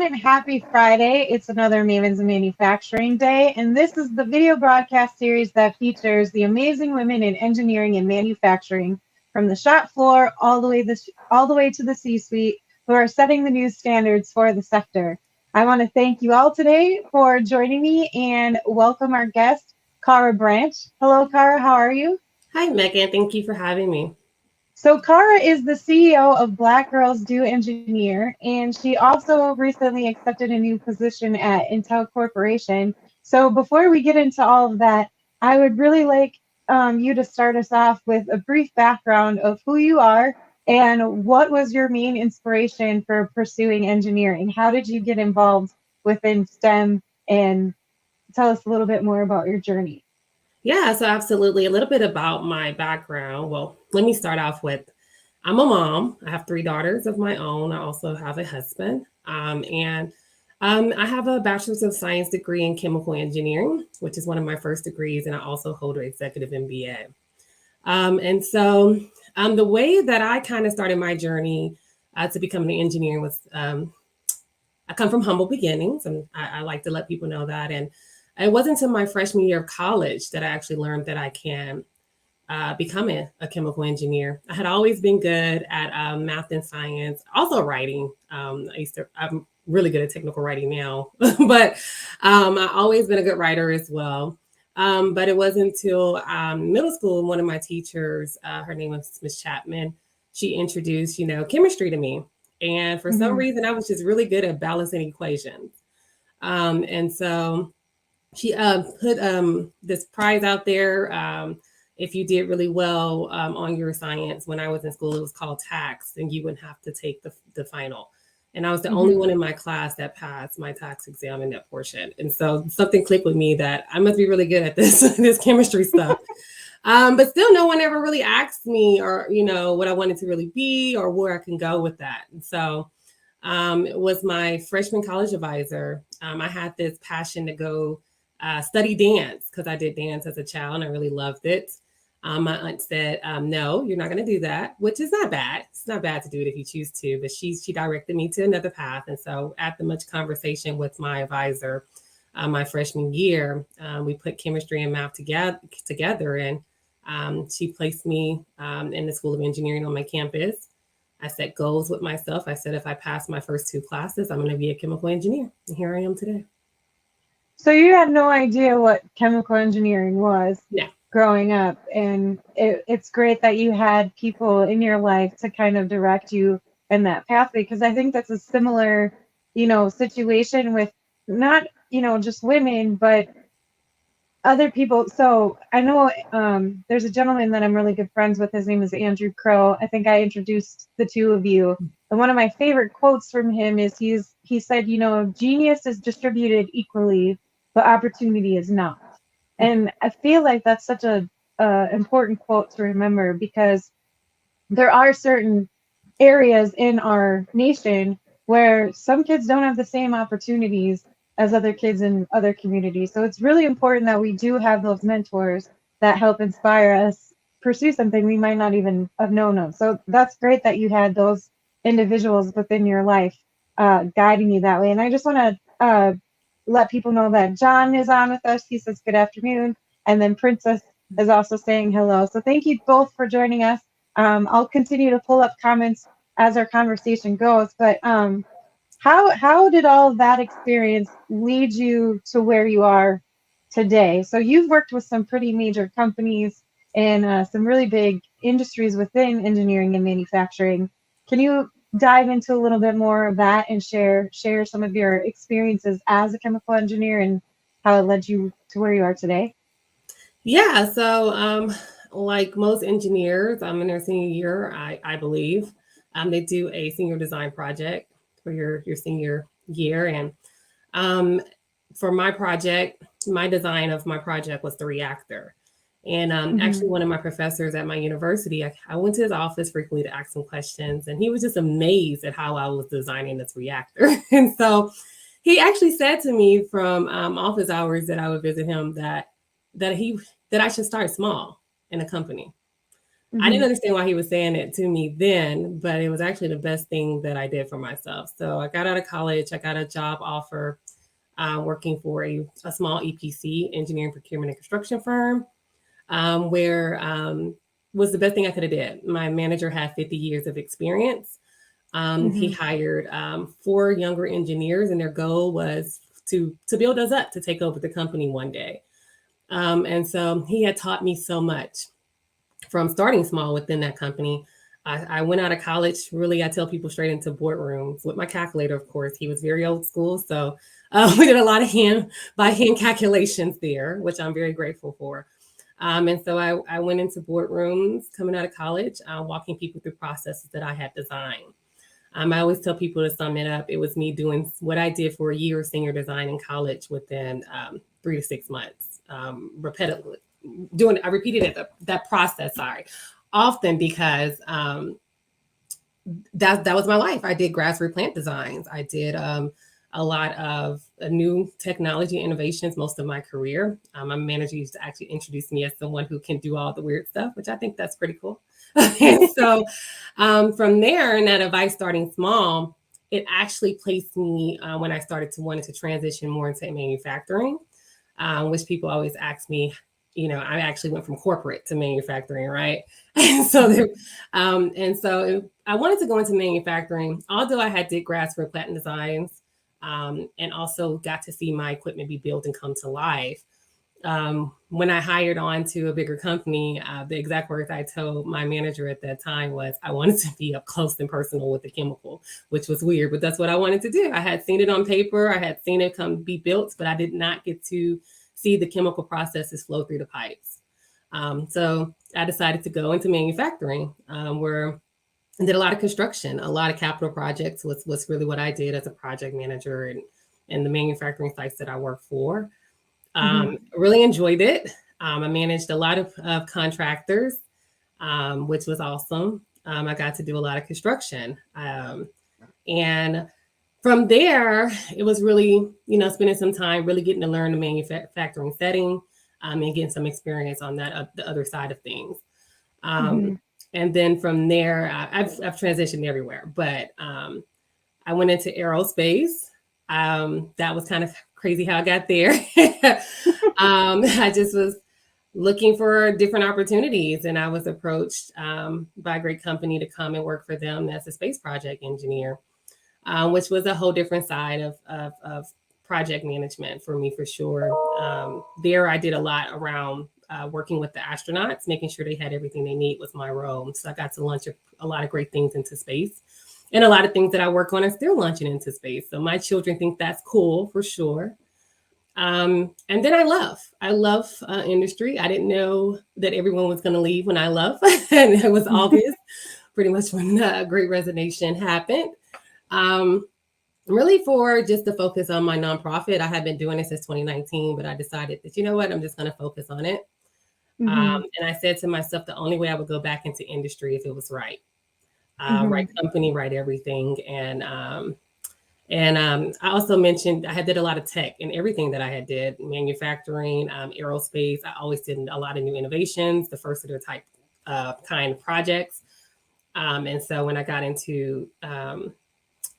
and happy Friday. It's another Mavens of Manufacturing Day, and this is the video broadcast series that features the amazing women in engineering and manufacturing from the shop floor all the way to the C-suite who are setting the new standards for the sector. I want to thank you all today for joining me and welcome our guest, Cara Branch. Hello, Cara. How are you? Hi, Megan. Thank you for having me. So Cara is the CEO of Black Girls Do Engineer, and she also recently accepted a new position at Intel Corporation. So before we get into all of that, I would really like you to start us off with a brief background of who you are and what was your main inspiration for pursuing engineering? How did you get involved within STEM? And tell us a little bit more about your journey. Yeah, so absolutely. A little bit about my background. Well, let me start off with I'm a mom. I have 3 daughters of my own. I also have a husband. And I have a bachelor's of science degree in chemical engineering, which is one of my first degrees. And I also hold an executive MBA. And so the way that I kind of started my journey to becoming an engineer was I come from humble beginnings, and I like to let people know that. And it wasn't until my freshman year of college that I actually learned that I can become a chemical engineer. I had always been good at math and science, also writing. I'm really good at technical writing now, but I always been a good writer as well. But it wasn't until middle school, one of my teachers, her name was Miss Chapman, she introduced, chemistry to me. And for some Mhm. reason, I was just really good at balancing equations. And so she put this prize out there. If you did really well on your science, when I was in school, it was called tax, and you wouldn't have to take the final. And I was the only Mhm. one in my class that passed my tax exam in that portion. And so something clicked with me that I must be really good at this this chemistry stuff. But still, no one ever really asked me, or what I wanted to really be, or where I can go with that. And so it was my freshman college advisor. I had this passion to go study dance because I did dance as a child and I really loved it. My aunt said, "No, you're not going to do that," which is not bad. It's not bad to do it if you choose to, but she directed me to another path. And so, after much conversation with my advisor, my freshman year, we put chemistry and math together, and she placed me in the School of Engineering on my campus. I set goals with myself. I said if I pass my first 2 classes, I'm going to be a chemical engineer. And here I am today. So you had no idea what chemical engineering was Yeah. growing up, and it's great that you had people in your life to kind of direct you in that pathway, because I think that's a similar, situation with not, just women, but other people. So I know there's a gentleman that I'm really good friends with. His name is Andrew Crow. I think I introduced the two of you. And one of my favorite quotes from him is he said, genius is distributed equally, but opportunity is not. And I feel like that's such a important quote to remember, because there are certain areas in our nation where some kids don't have the same opportunities as other kids in other communities. So it's really important that we do have those mentors that help inspire us pursue something we might not even have known of. So that's great that you had those individuals within your life guiding you that way. And I just want to let people know that John is on with us. He says good afternoon. And then Princess is also saying hello. So thank you both for joining us. I'll continue to pull up comments as our conversation goes, but how did all of that experience lead you to where you are today? So you've worked with some pretty major companies and some really big industries within engineering and manufacturing. Can you dive into a little bit more of that and share some of your experiences as a chemical engineer and how it led you to where you are today? Yeah. So, like most engineers, I'm in their senior year, I believe. They do a senior design project for your senior year. And um, for my project, my design of my project was the reactor. And Hmm. actually, one of my professors at my university, I went to his office frequently to ask some questions, and he was just amazed at how I was designing this reactor. And so he actually said to me from office hours that I would visit him that he that I should start small in a company. I didn't Hmm. understand why he was saying it to me then, but it was actually the best thing that I did for myself. So I got out of college, I got a job offer working for a small EPC, engineering, procurement, and construction firm, where was the best thing I could have did. My manager had 50 years of experience. He Hmm. hired four younger engineers, and their goal was to build us up to take over the company one day. And so he had taught me so much from starting small within that company. I went out of college. Really, I tell people straight into boardrooms with my calculator. Of course, he was very old school, so we did a lot of hand by hand calculations there, which I'm very grateful for. And so I went into boardrooms coming out of college, walking people through processes that I had designed. I always tell people to sum it up. It was me doing what I did for a year of senior design in college within 3 to 6 months, repetitively. I repeated that process, sorry, often because that was my life. I did grassroots plant designs. I did a lot of new technology innovations most of my career. My manager used to actually introduce me as someone who can do all the weird stuff, which I think that's pretty cool. And so from there, and that advice starting small, it actually placed me when I started to wanted to transition more into manufacturing, which people always ask me. I actually went from corporate to manufacturing, right? And so, I wanted to go into manufacturing, although I had did grassroots platinum designs, and also got to see my equipment be built and come to life. When I hired on to a bigger company, the exact words I told my manager at that time was, I wanted to be up close and personal with the chemical, which was weird, but that's what I wanted to do. I had seen it on paper, I had seen it come be built, but I did not get to see the chemical processes flow through the pipes. So I decided to go into manufacturing, where I did a lot of construction, a lot of capital projects was really what I did as a project manager and the manufacturing sites that I worked for. Hmm. Really enjoyed it. I managed a lot of contractors, which was awesome. I got to do a lot of construction. And from there, it was really, spending some time really getting to learn the manufacturing setting, and getting some experience on the other side of things. Um, Hmm. and then from there, I've transitioned everywhere, but I went into aerospace. That was kind of crazy how I got there. I just was looking for different opportunities, and I was approached by a great company to come and work for them as a space project engineer, which was a whole different side of project management for me for sure. There, I did a lot around working with the astronauts, making sure they had everything they need was my role. So I got to launch a lot of great things into space. And a lot of things that I work on are still launching into space. So my children think that's cool for sure. And then I love industry. I didn't know that everyone was going to leave when I left, and it was August, pretty much when the Great Resignation happened. Um, Really for just to focus on my nonprofit. I had been doing it since 2019, but I decided that, you know what, I'm just going to focus on it. Hmm. And I said to myself, the only way I would go back into industry if it was right, Hmm. right company, right everything. And I also mentioned I had did a lot of tech and everything that I had did, manufacturing, aerospace. I always did a lot of new innovations, the first of their type kind of projects. And so when I got into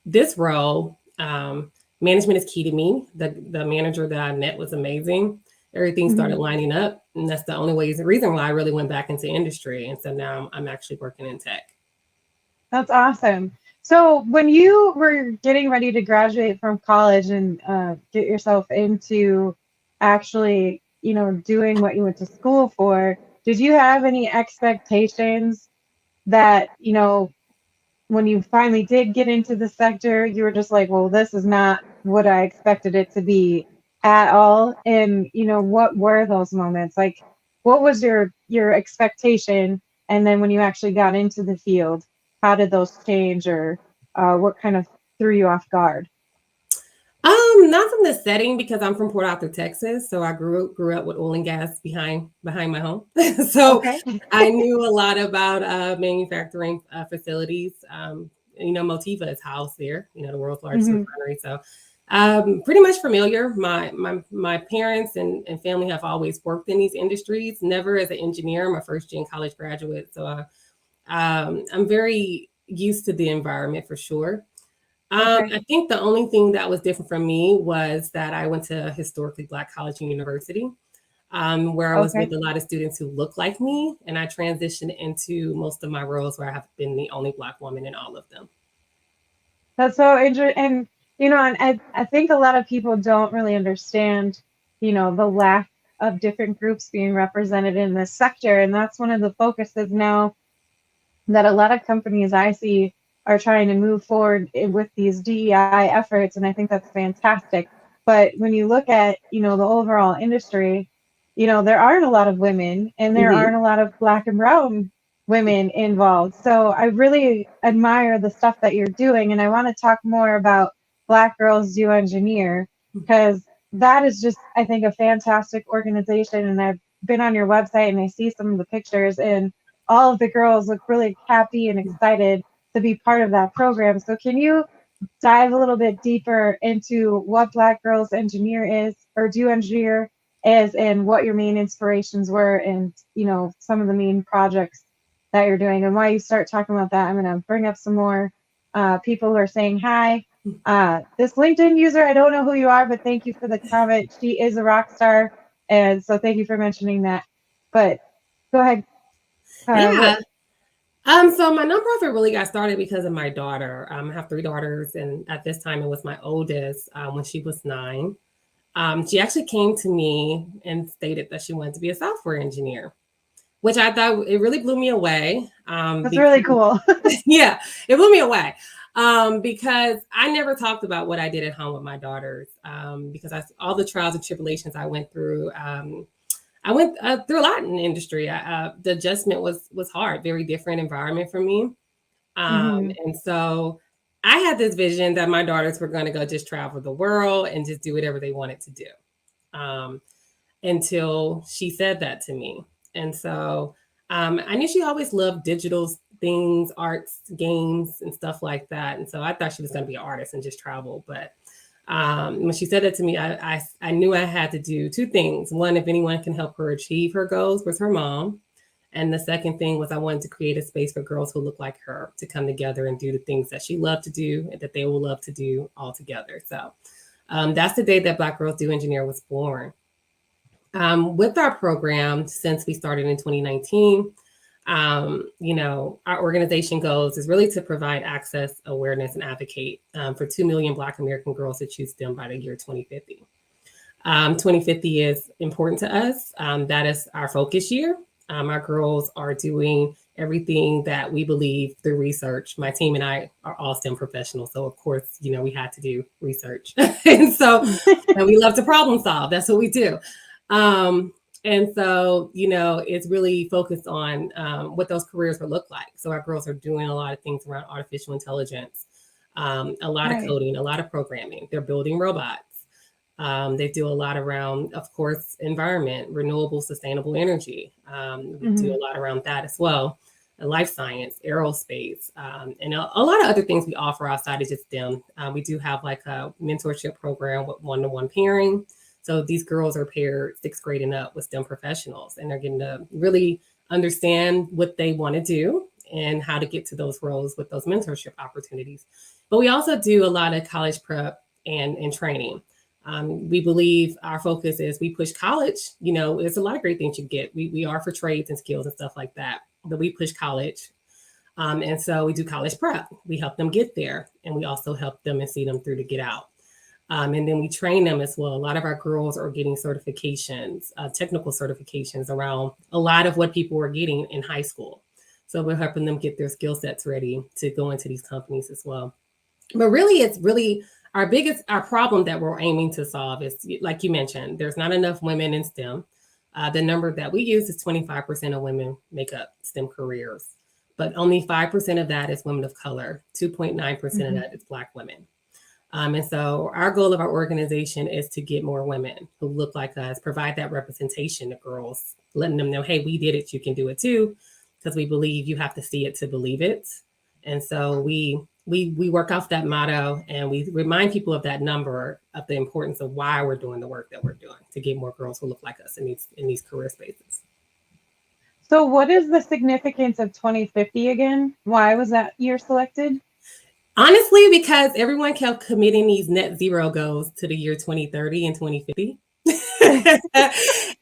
this role, management is key to me. The manager that I met was amazing. Everything started Hmm. lining up, and that's the only reason why I really went back into industry. And so now I'm actually working in tech. That's awesome. So when you were getting ready to graduate from college and get yourself into actually, doing what you went to school for, did you have any expectations that, when you finally did get into the sector, you were just like, well, this is not what I expected it to be at all? And, what were those moments? Like, what was your expectation? And then when you actually got into the field, how did those change, or what kind of threw you off guard? Not from the setting because I'm from Port Arthur, Texas. So I grew up with oil and gas behind my home. So Okay. I knew a lot about manufacturing facilities. Motiva is housed there, the world's largest Hmm. refinery. So Pretty much familiar. My parents and family have always worked in these industries, never as an engineer. I'm a first gen college graduate. So I'm very used to the environment for sure. Okay. I think the only thing that was different from me was that I went to a historically Black college and university, where I was with Okay. a lot of students who look like me, and I transitioned into most of my roles where I have been the only Black woman in all of them. That's so interesting. And, and I think a lot of people don't really understand, the lack of different groups being represented in this sector. And that's one of the focuses now that a lot of companies I see are trying to move forward with these DEI efforts, and I think that's fantastic. But when you look at, the overall industry, there aren't a lot of women and there Hmm. aren't a lot of Black and brown women involved. So I really admire the stuff that you're doing, and I want to talk more about Black Girls Do Engineer because that is just, I think, a fantastic organization. And I've been on your website and I see some of the pictures, and all of the girls look really happy and excited to be part of that program. So can you dive a little bit deeper into what Black Girls Engineer is or Do Engineer is, and what your main inspirations were, and some of the main projects that you're doing? And while you start talking about that, I'm going to bring up some more people who are saying hi. This LinkedIn user, I don't know who you are, but thank you for the comment. She is a rock star, and so thank you for mentioning that. But go ahead. Yeah. What? So my nonprofit really got started because of my daughter. I have three daughters, and at this time, it was my oldest when she was 9. She actually came to me and stated that she wanted to be a software engineer, which I thought it really blew me away. That's Because really cool. yeah, it blew me away because I never talked about what I did at home with my daughters because all the trials and tribulations I went through. I went through a lot in the industry. The adjustment was hard, very different environment for me. Hmm. And so I had this vision that my daughters were going to go just travel the world and just do whatever they wanted to do um, until she said that to me. And so I knew she always loved digital things, arts, games, and stuff like that. And so I thought she was going to be an artist and just travel. But when she said that to me, I knew I had to do two things. One, if anyone can help her achieve her goals, was her mom. And the second thing was I wanted to create a space for girls who look like her to come together and do the things that she loved to do and that they will love to do all together. So that's the day that Black Girls Do Engineer was born. With our program, since we started in 2019, our organization goals is really to provide access, awareness, and advocate for 2 million Black American girls to choose STEM by the year 2050. 2050 is important to us. That is our focus year. Our girls are doing everything that we believe through research. My team and I are all STEM professionals. So, of course, we had to do research. And we love to problem solve. That's what we do. Um, and so, it's really focused on what those careers will look like. So, our girls are doing a lot of things around artificial intelligence, a lot of Right. coding, a lot of programming. They're building robots. They do a lot around, of course, environment, renewable, sustainable energy. We do Hmm. a lot around that as well. Life science, aerospace, and a lot of other things we offer outside of just STEM. We do have like a mentorship program with one-to-one pairing. So these girls are paired 6th grade and up with STEM professionals, and they're getting to really understand what they want to do and how to get to those roles with those mentorship opportunities. But we also do a lot of college prep and training. We believe our focus is we push college. There's a lot of great things you get. We are for trades and skills and stuff like that, but we push college. And so we do college prep. We help them get there, and we also help them and see them through to get out. And then we train them as well. A lot of our girls are getting certifications, technical certifications around a lot of what people were getting in high school. So we're helping them get their skill sets ready to go into these companies as well. But really, it's really our problem that we're aiming to solve is, like you mentioned, there's not enough women in STEM. The number that we use is 25% of women make up STEM careers, but only 5% of that is women of color. 2.9% of Hmm. that is Black women. And so our goal of our organization is to get more women who look like us, provide that representation to girls, letting them know, hey, we did it, you can do it too, because we believe you have to see it to believe it. And so we we work off that motto, and we remind people of that number, of the importance of why we're doing the work that we're doing to get more girls who look like us in these career spaces. So what is the significance of 2050 again? Why was that year selected? Honestly, because everyone kept committing these net zero goals to the year 2030 and 2050.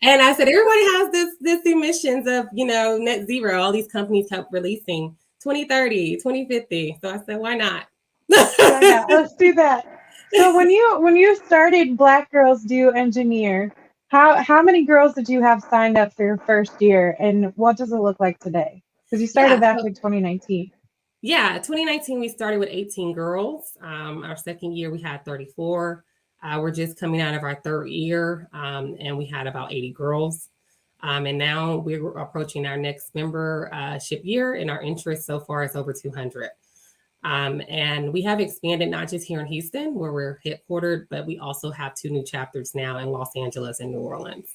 And I said, everybody has this emissions of, net zero. All these companies kept releasing 2030, 2050. So I said, why not? Why not? Let's do that. So when you started Black Girls Do Engineer, how many girls did you have signed up for your first year, and what does it look like today? Because you started Yeah. back in 2019. Yeah, 2019, we started with 18 girls. Our second year, we had 34. We're just coming out of our third year, and we had about 80 girls. And now we're approaching our next membership year, and our interest so far is over 200. And we have expanded not just here in Houston, where we're headquartered, but we also have 2 new chapters now in Los Angeles and New Orleans.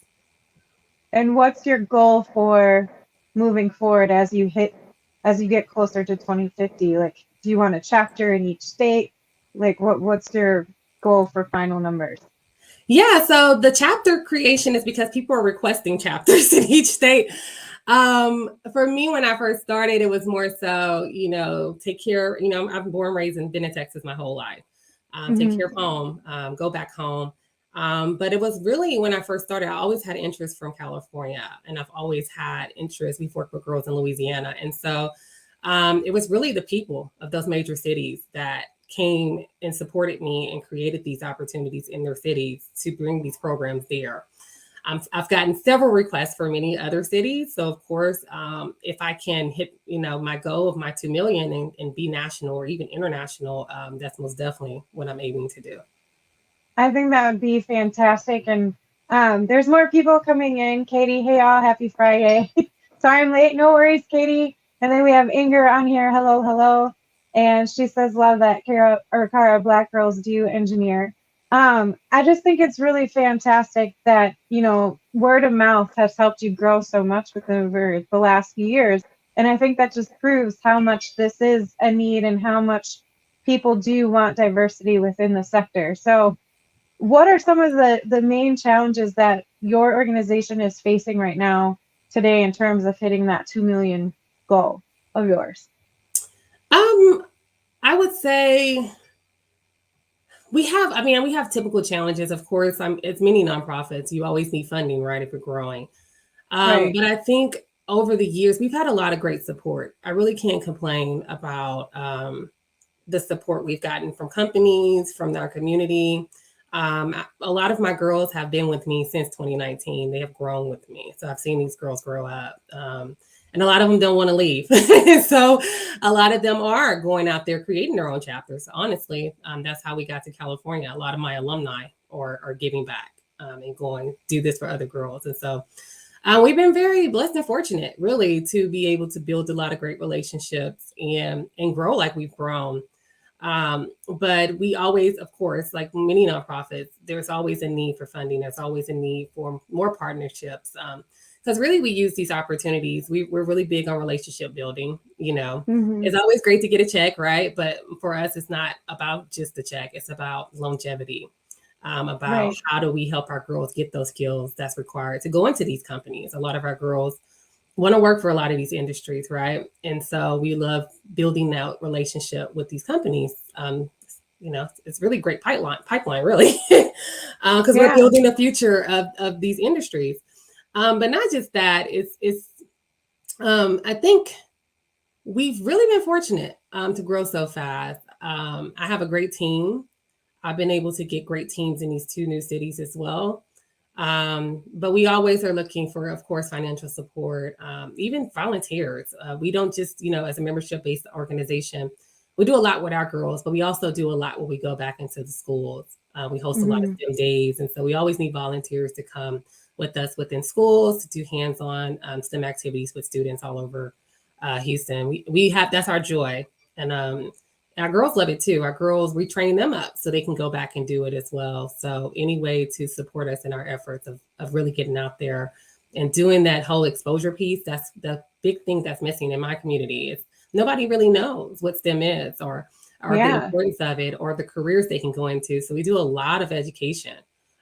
And what's your goal for moving forward as you get closer to 2050? Like, do you want a chapter in each state? Like, what's your goal for final numbers? Yeah, so the chapter creation is because people are requesting chapters in each state. For me, when I first started, it was more so, take care. I've born, raised, and been in Texas my whole life. Take care of home, go back home. But it was really when I first started, I always had interest from California, and I've always had interest. We've worked with girls in Louisiana. And so it was really the people of those major cities that came and supported me and created these opportunities in their cities to bring these programs there. I've gotten several requests for many other cities. So of course, if I can hit, my goal of my 2 million and be national or even international, that's most definitely what I'm aiming to do. I think that would be fantastic. And there's more people coming in. Katie, hey all, happy Friday. Sorry I'm late. No worries, Katie. And then we have Inger on here. Hello, hello. And she says, love that Cara Black Girls Do Engineer. I just think it's really fantastic that, word of mouth has helped you grow so much over the last few years. And I think that just proves how much this is a need and how much people do want diversity within the sector. So what are some of the main challenges that your organization is facing right now today in terms of hitting that 2 million goal of yours? I would say we have typical challenges. Of course, it's many nonprofits. You always need funding, right, if you're growing. Right. But I think over the years, we've had a lot of great support. I really can't complain about the support we've gotten from companies, from our community. A lot of my girls have been with me since 2019. They have grown with me. So I've seen these girls grow up. And a lot of them don't want to leave. So a lot of them are going out there creating their own chapters. Honestly, that's how we got to California. A lot of my alumni are giving back and going do this for other girls. And so we've been very blessed and fortunate, really, to be able to build a lot of great relationships and grow like we've grown. But we always, of course, like many nonprofits, there's always a need for funding. There's always a need for more partnerships. Because really, we use these opportunities. We're really big on relationship building. It's always great to get a check, right? But for us, it's not about just the check. It's about longevity. About Right. how do we help our girls get those skills that's required to go into these companies. A lot of our girls want to work for a lot of these industries, right? And so we love building that relationship with these companies. It's really great pipeline, really, because we're building the future of these industries. But not just that. I think we've really been fortunate to grow so fast. I have a great team. I've been able to get great teams in these 2 new cities as well. But we always are looking for, of course, financial support, even volunteers. We don't just, as a membership-based organization, we do a lot with our girls, but we also do a lot when we go back into the schools. We host a lot of STEM days. And so we always need volunteers to come with us within schools to do hands-on STEM activities with students all over Houston. That's our joy. And our girls love it too. Our girls, we train them up so they can go back and do it as well. So any way to support us in our efforts of really getting out there and doing that whole exposure piece, that's the big thing that's missing in my community. Is nobody really knows what STEM is or or the Yeah. importance of it or the careers they can go into. So we do a lot of education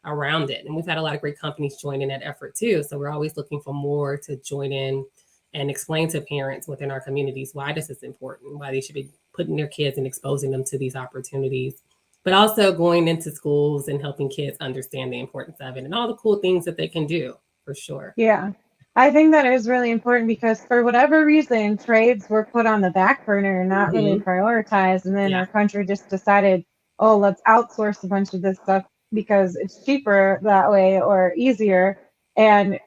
around it. And we've had a lot of great companies join in that effort too. So we're always looking for more to join in and explain to parents within our communities why this is important, why they should be putting their kids and exposing them to these opportunities, but also going into schools and helping kids understand the importance of it and all the cool things that they can do for sure. Yeah. I think that is really important because for whatever reason, trades were put on the back burner and not really Hmm. prioritized. And then Yeah. our country just decided, oh, let's outsource a bunch of this stuff because it's cheaper that way or easier. And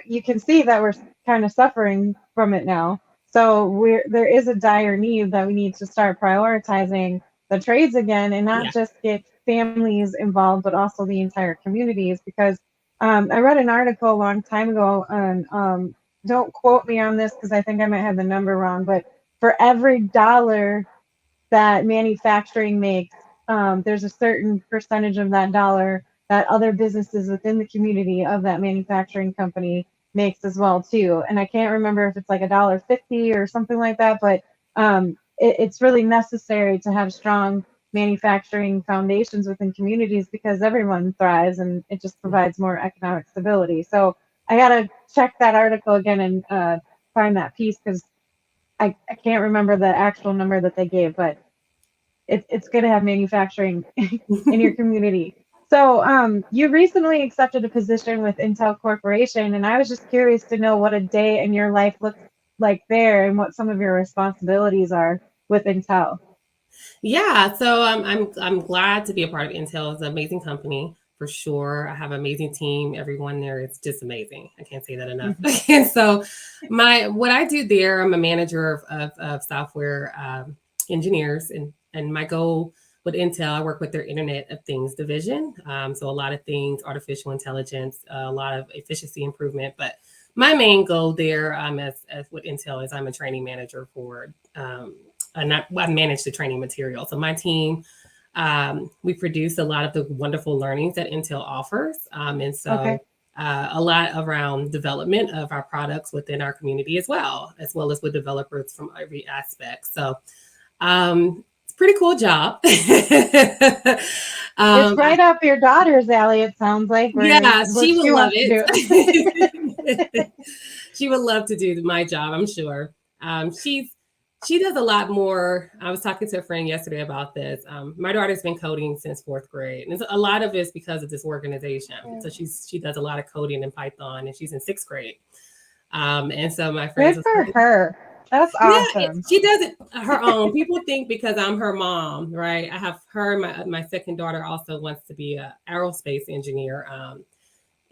you can see that we're kind of suffering from it now. So there is a dire need that we need to start prioritizing the trades again and not Yeah. just get families involved, but also the entire communities because I read an article a long time ago on, don't quote me on this because I think I might have the number wrong, but for every dollar that manufacturing makes, there's a certain percentage of that dollar that other businesses within the community of that manufacturing company makes as well too. And I can't remember if it's like $1.50 or something like that, but it's really necessary to have strong manufacturing foundations within communities because everyone thrives and it just provides more economic stability. So I gotta check that article again and find that piece because I can't remember the actual number that they gave, but it's good to have manufacturing in your community. So, you recently accepted a position with Intel Corporation, and I was just curious to know what a day in your life looks like there and what some of your responsibilities are with Intel. Yeah, so I'm glad to be a part of Intel. It's an amazing company for sure. I have an amazing team. Everyone there is just amazing. I can't say that enough. Mhm. And so my what I do there, I'm a manager of software engineers, and my goal with Intel, I work with their Internet of Things division. So a lot of things, artificial intelligence, a lot of efficiency improvement. But my main goal there, as with Intel, is I'm a training manager for I manage the training material. So my team, we produce a lot of the wonderful learnings that Intel offers, and Okay, so a lot around development of our products within our community as well as with developers from every aspect. So it's a pretty cool job. it's I, right up your daughter's alley. It sounds like where yeah, what she would she love wants to it. do. She would love to do my job, I'm sure. She does a lot more. I was talking to a friend yesterday about this. My daughter's been coding since fourth grade, and a lot of it's because of this organization. So she does a lot of coding in Python, and she's in sixth grade. And so my friends Good was for like, her. That's yeah, awesome. she does it her own. People think because I'm her mom, right? I have her. My second daughter also wants to be a aerospace engineer.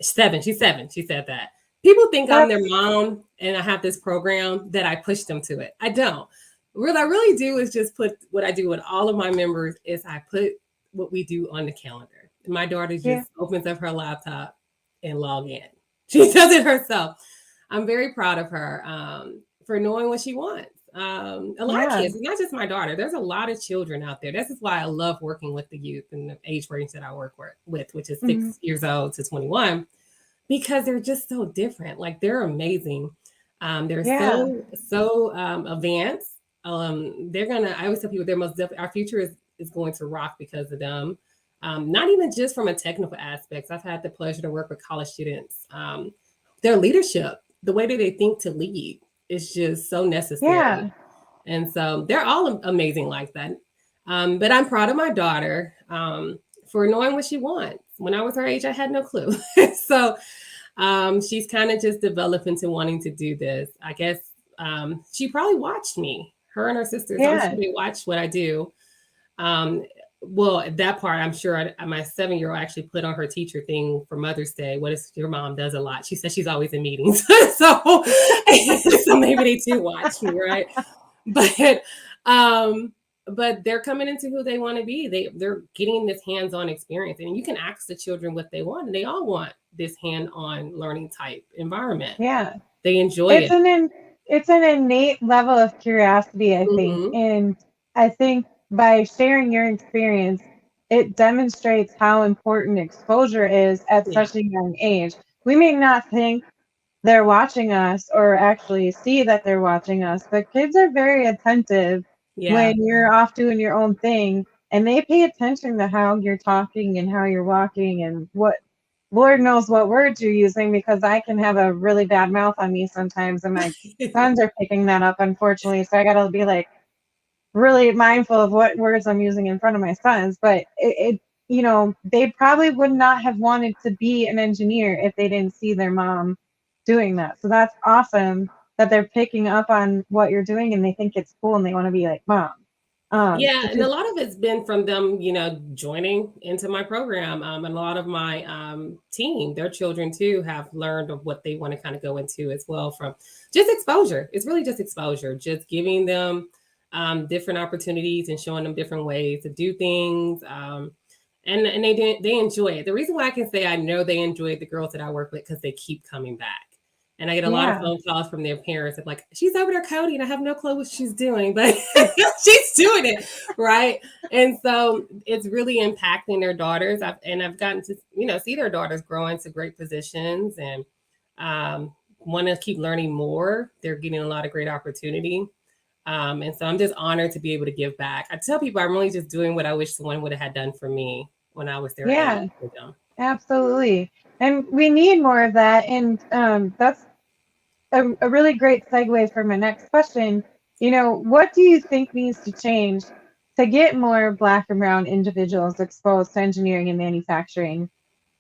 Seven. She's seven. She said that. People think I'm their That's mom and I have this program that I push them to it. I don't. What I really do is just put what I do with all of my members is I put what we do on the calendar. My daughter yeah, just opens up her laptop and log in. She does it herself. I'm very proud of her for knowing what she wants. A lot of yeah. kids, not just my daughter. There's a lot of children out there. This is why I love working with the youth and the age range that I work with, which is Mhm. 6 years old to 21, because they're just so different. Like they're amazing. They're Yeah, so advanced. They're gonna. I always tell people they're our future is going to rock because of them. Not even just from a technical aspects. I've had the pleasure to work with college students. Their leadership, the way that they think to lead, is just so necessary. yeah, And so they're all amazing like that. But I'm proud of my daughter for knowing what she wants. When I was her age, I had no clue. So she's kind of just developed into wanting to do this. I guess she probably watched me, her and her sisters. I'm sure yeah. they watched what I do. Um, well, that part, I'm sure my 7-year-old actually put on her teacher thing for Mother's Day. What is your mom does a lot? She says she's always in meetings. so, so maybe they too watch me, right? But um, but they're coming into who they want to be. They're getting this hands-on experience, and you can ask the children what they want, and they all want this hand-on learning type environment. Yeah. They enjoy It's it. it's an innate level of curiosity, I think. Hmm. And I think by sharing your experience, it demonstrates how important exposure is at Yeah. such a young age. We may not think they're watching us or actually see that they're watching us, but kids are very attentive Yeah. when you're off doing your own thing, and they pay attention to how you're talking and how you're walking and what Lord knows what words you're using, because I can have a really bad mouth on me sometimes, and my sons are picking that up, unfortunately. So I got to be like really mindful of what words I'm using in front of my sons. But they probably would not have wanted to be an engineer if they didn't see their mom doing that. So that's awesome that they're picking up on what you're doing and they think it's cool and they want to be like mom. Yeah, and Because a lot of it's been from them, joining into my program. And a lot of my team, their children too, have learned of what they want to kind of go into as well from just exposure. It's really just exposure, just giving them different opportunities and showing them different ways to do things. And they enjoy it. The reason why I can say I know they enjoy it, the girls that I work with, because they keep coming back. And I get a lot of yeah, phone calls from their parents of like, she's over there coding. I have no clue what she's doing, but she's doing it. Right. And so it's really impacting their daughters. I've gotten to, see their daughters grow into great positions and want to keep learning more. They're getting a lot of great opportunity. And so I'm just honored to be able to give back. I tell people I'm really just doing what I wish someone would have had done for me when I was their age yeah, with them. absolutely. And we need more of that. And that's a really great segue for my next question. What do you think needs to change to get more Black and Brown individuals exposed to engineering and manufacturing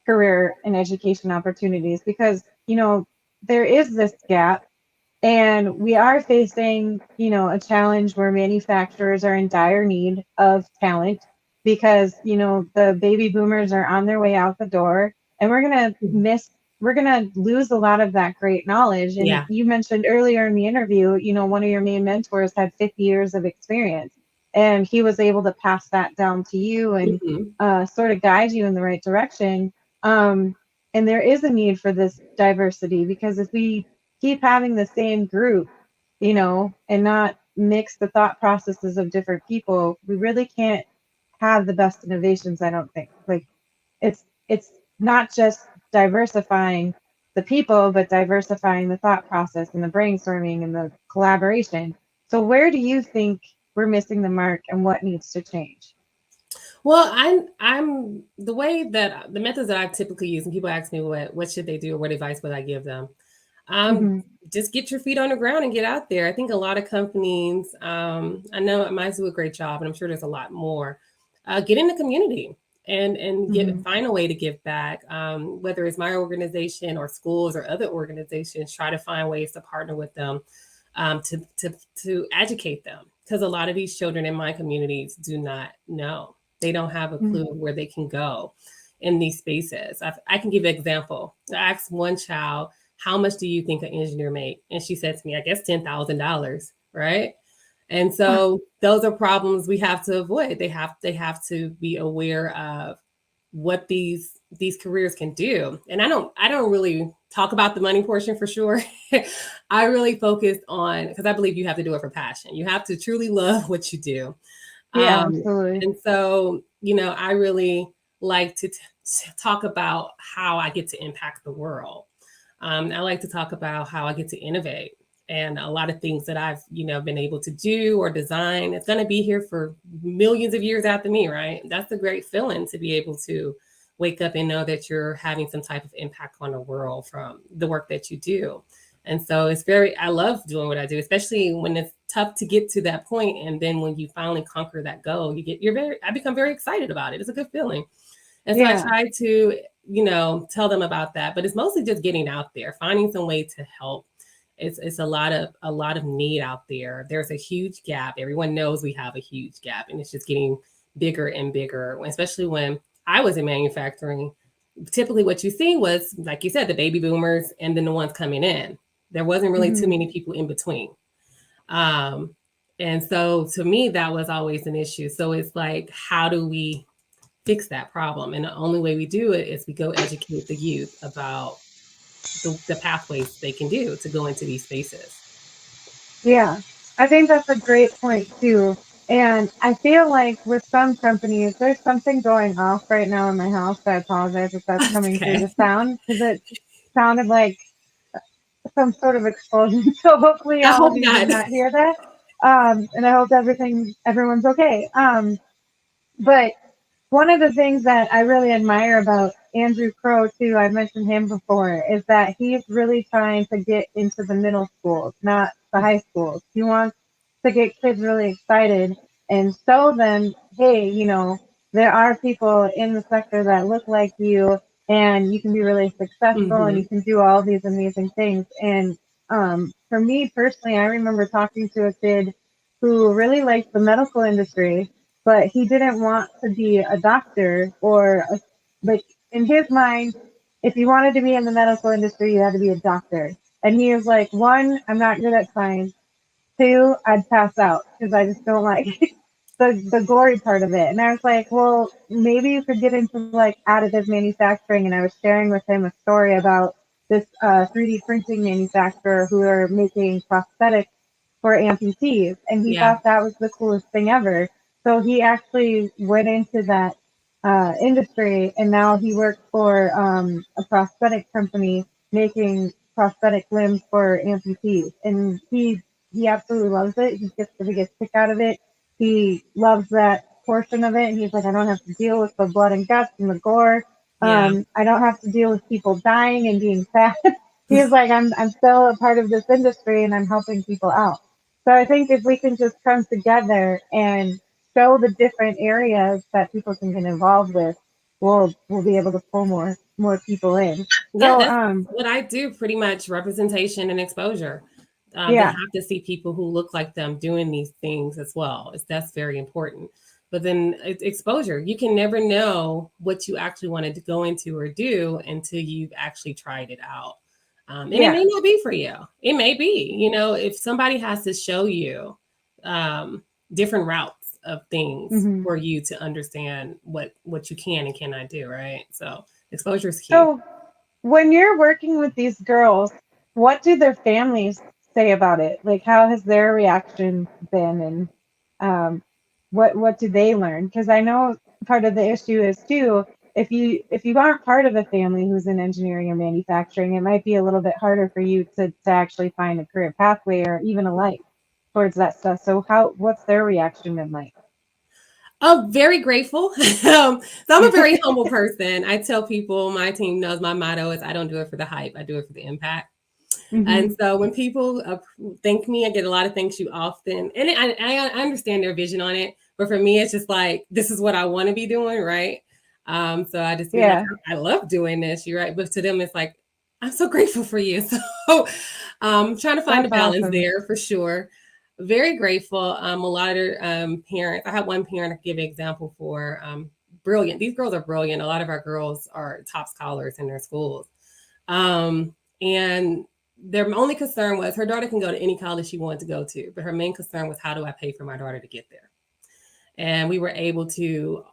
career and education opportunities? Because, there is this gap, and we are facing, a challenge where manufacturers are in dire need of talent because, the baby boomers are on their way out the door, and we're going to lose a lot of that great knowledge. And Yeah. you mentioned earlier in the interview, one of your main mentors had 50 years of experience, and he was able to pass that down to you and Hmm. sort of guide you in the right direction. And there is a need for this diversity, because if we keep having the same group, and not mix the thought processes of different people, we really can't have the best innovations, I don't think. Like it's not just diversifying the people, but diversifying the thought process and the brainstorming and the collaboration. So where do you think we're missing the mark and what needs to change? Well, I'm the way that the methods that I typically use, and people ask me what should they do or what advice would I give them. Um, Hmm. just get your feet on the ground and get out there. I think a lot of companies, I know mine do a great job, and I'm sure there's a lot more. Get in the community and Hmm. find a way to give back. Whether it's my organization or schools or other organizations, try to find ways to partner with them to educate them, because a lot of these children in my communities do not know. They don't have a clue where they can go in these spaces. I can give an example. I asked one child, how much do you think an engineer make? And she said to me, I guess $10,000, right? And so those are problems we have to avoid. They have to be aware of what these careers can do. And I don't really talk about the money portion for sure. I really focus on, because I believe you have to do it for passion. You have to truly love what you do. Yeah, Um, absolutely. and so, I really like to talk about how I get to impact the world. I like to talk about how I get to innovate, and a lot of things that I've, been able to do or design. It's going to be here for millions of years after me, right? That's a great feeling to be able to wake up and know that you're having some type of impact on the world from the work that you do. And so I love doing what I do, especially when it's tough to get to that point. And then when you finally conquer that goal, I become very excited about it. It's a good feeling. And so I Yeah. try to, tell them about that, but it's mostly just getting out there, finding some way to help. It's a lot of need out there. There's a huge gap. Everyone knows we have a huge gap, and it's just getting bigger and bigger, especially when I was in manufacturing. Typically what you see was, like you said, the baby boomers and then the ones coming in. There wasn't really too Hmm. many people in between. Um, and so to me, that was always an issue. So it's like, how do we fix that problem? And the only way we do it is we go educate the youth about the pathways they can do to go into these spaces. Yeah, I think that's a great point too. And I feel like with some companies, there's something going off right now in my house. I apologize if that's coming through Okay. the sound, because it sounded like some sort of explosion. So hopefully I all hope of you did not. not hear that. And I hope everyone's okay. But one of the things that I really admire about Andrew Crow too, I mentioned him before, is that he's really trying to get into the middle schools, not the high schools. He wants to get kids really excited and show them, hey, there are people in the sector that look like you, and you can be really successful and Mm-hmm. you can do all these amazing things. And for me personally, I remember talking to a kid who really liked the medical industry, but he didn't want to be a doctor like in his mind, if you wanted to be in the medical industry, you had to be a doctor. And he was like, one, I'm not good at science. Two, I'd pass out because I just don't like the gory part of it. And I was like, well, maybe you could get into like additive manufacturing. And I was sharing with him a story about this 3D printing manufacturer who are making prosthetics for amputees. And he Yeah. thought that was the coolest thing ever. So he actually went into that industry, and now he works for a prosthetic company making prosthetic limbs for amputees. And he absolutely loves it. He gets the biggest kick out of it. He loves that portion of it. And he's like, I don't have to deal with the blood and guts and the gore. Yeah. I don't have to deal with people dying and being sad. He's like, I'm still a part of this industry and I'm helping people out. So I think if we can just come together and show the different areas that people can get involved with, we'll be able to pull more people in. Yeah, So that's what I do pretty much, representation and exposure. They yeah, have to see people who look like them doing these things as well. That's very important. But then exposure, you can never know what you actually wanted to go into or do until you've actually tried it out. And it yeah. may not be for you. It may be, if somebody has to show you um, different routes of things Hmm. for you to understand what you can and cannot do, right? So exposure is key. So when you're working with these girls, what do their families say about it? Like, how has their reaction been, and um, what do they learn? Because I know part of the issue is too, if you aren't part of a family who's in engineering or manufacturing, it might be a little bit harder for you to actually find a career pathway or even a life towards that stuff. So what's their reaction been like? Oh, very grateful. So I'm a very humble person. I tell people my team knows my motto is I don't do it for the hype. I do it for the impact. And Hmm. so when people thank me, I get a lot of thank you often. And I understand their vision on it. But for me, it's just like, this is what I want to be doing, right? So I just be like, Yeah, I love doing this, you're right. But to them, it's like, I'm so grateful for you. So trying to find a that's balance awesome. there for sure. Very grateful. A lot of parents, I have one parent I give an example for. Brilliant. These girls are brilliant. A lot of our girls are top scholars in their schools. And their only concern was her daughter can go to any college she wanted to go to, but her main concern was, how do I pay for my daughter to get there? And we were able to,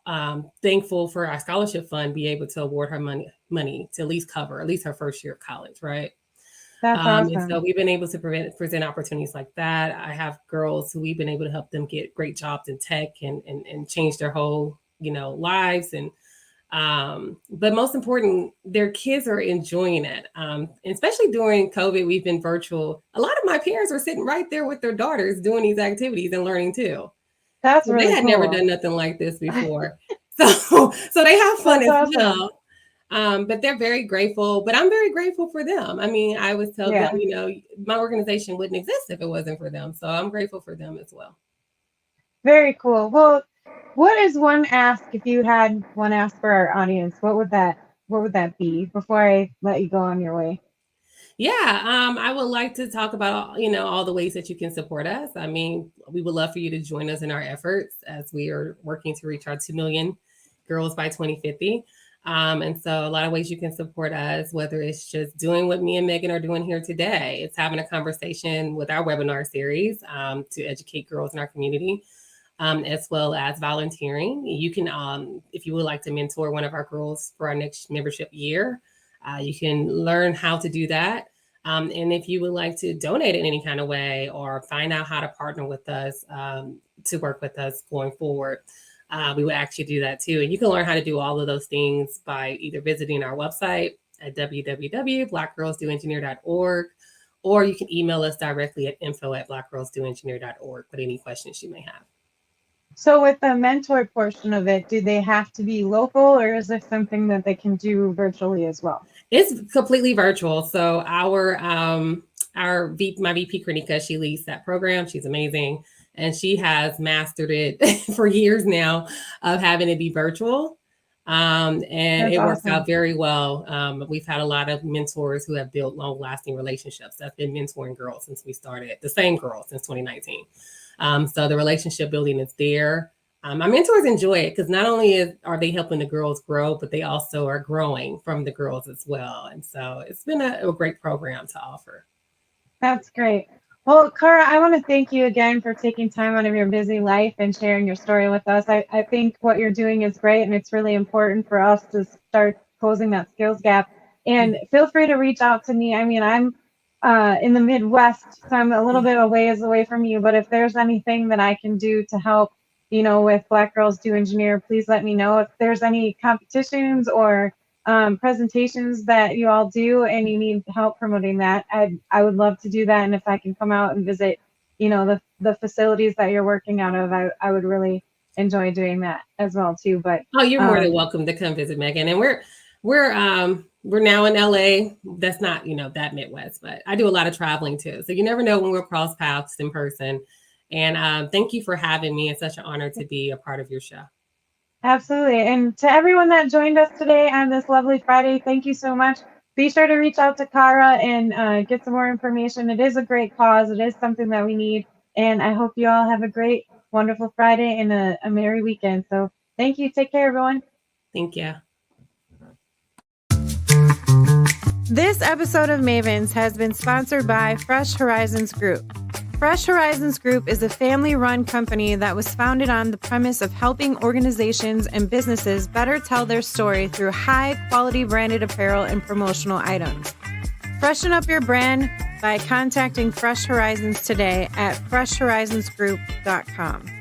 thankful for our scholarship fund, be able to award her money to at least cover at least her first year of college, right? That's And so awesome. we've been able to present opportunities like that. I have girls who we've been able to help them get great jobs in tech and change their whole, lives. And but most important, their kids are enjoying it. Especially during COVID, we've been virtual. A lot of my parents were sitting right there with their daughters doing these activities and learning too. That's So they really had never cool. done nothing like this before. So they have fun That's as awesome. well. But they're very grateful. But I'm very grateful for them. I mean, I always tell them, Yeah. my organization wouldn't exist if it wasn't for them. So I'm grateful for them as well. Very cool. Well, what is one ask, if you had one ask for our audience, what would that be before I let you go on your way? Yeah, I would like to talk about, all the ways that you can support us. I mean, we would love for you to join us in our efforts as we are working to reach our 2 million girls by 2050. And so a lot of ways you can support us, whether it's just doing what me and Megan are doing here today. It's having a conversation with our webinar series to educate girls in our community, as well as volunteering. You can, if you would like to mentor one of our girls for our next membership year, you can learn how to do that. And if you would like to donate in any kind of way or find out how to partner with us to work with us going forward, we would actually do that too. And you can learn how to do all of those things by either visiting our website at www.blackgirlsdoengineer.org, or you can email us directly at info@blackgirlsdoengineer.org with any questions you may have. So with the mentor portion of it, do they have to be local, or is there something that they can do virtually as well? It's completely virtual. So my VP Krinika, she leads that program. She's amazing. And she has mastered it for years now of having it be virtual. And That's it works awesome. out very well. We've had a lot of mentors who have built long-lasting relationships. I've been mentoring girls since we started, the same girls since 2019. So the relationship building is there. My mentors enjoy it because not only are they helping the girls grow, but they also are growing from the girls as well. And so it's been a great program to offer. That's great. Well, Cara, I want to thank you again for taking time out of your busy life and sharing your story with us. I think what you're doing is great, and it's really important for us to start closing that skills gap. And feel free to reach out to me. I mean, I'm in the Midwest, so I'm a little bit a ways away from you, but if there's anything that I can do to help, with Black Girls Do Engineer, please let me know. If there's any competitions or presentations that you all do and you need help promoting that, I would love to do that. And if I can come out and visit, the facilities that you're working out of, I would really enjoy doing that as well too. But you're more than welcome to come visit, Meaghan. And we're now in LA. That's not, that Midwest, but I do a lot of traveling too. So you never know when we'll cross paths in person. And thank you for having me. It's such an honor to be a part of your show. Absolutely. And to everyone that joined us today on this lovely Friday, thank you so much. Be sure to reach out to Cara and get some more information. It is a great cause. It is something that we need. And I hope you all have a great, wonderful Friday and a merry weekend. So thank you. Take care, everyone. Thank you. This episode of Mavens has been sponsored by Fresh Horizons Group. Fresh Horizons Group is a family-run company that was founded on the premise of helping organizations and businesses better tell their story through high-quality branded apparel and promotional items. Freshen up your brand by contacting Fresh Horizons today at freshhorizonsgroup.com.